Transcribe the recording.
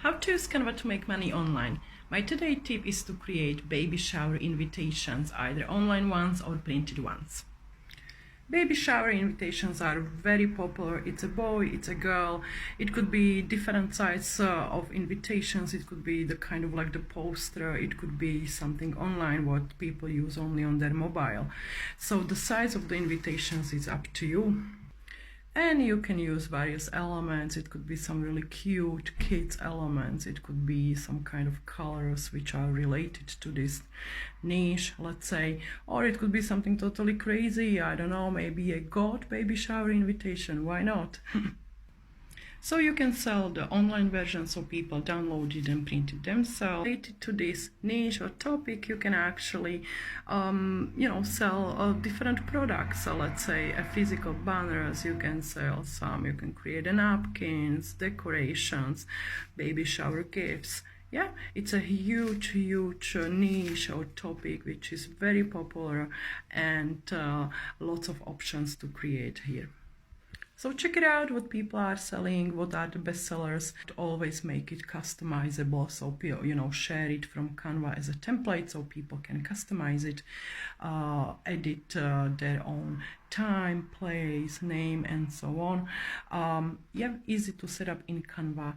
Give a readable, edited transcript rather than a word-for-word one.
How to use Canva to make money online. My today tip is to create baby shower invitations, either online ones or printed ones. Baby shower invitations are very popular. It's a boy, it's a girl. It could be different sizes of invitations. It could be the kind of like the poster. It could be something online what people use only on their mobile. So the size of the invitations is up to you. And you can use various elements. It could be some really cute kids elements. It could be some kind of colors which are related to this niche, let's say. Or it could be something totally crazy. I don't know, maybe a goat baby shower invitation. Why not? So you can sell the online version so people download it and print it themselves. Related to this niche or topic, you can actually, sell different products. So let's say a physical banners, you can sell some, you can create napkins, decorations, baby shower gifts. Yeah, it's a huge niche or topic which is very popular, and lots of options to create here. So check it out, what people are selling, what are the best sellers. Always make it customizable, so share it from Canva as a template so people can customize it, edit their own time, place, name, and so on. Easy to set up in Canva.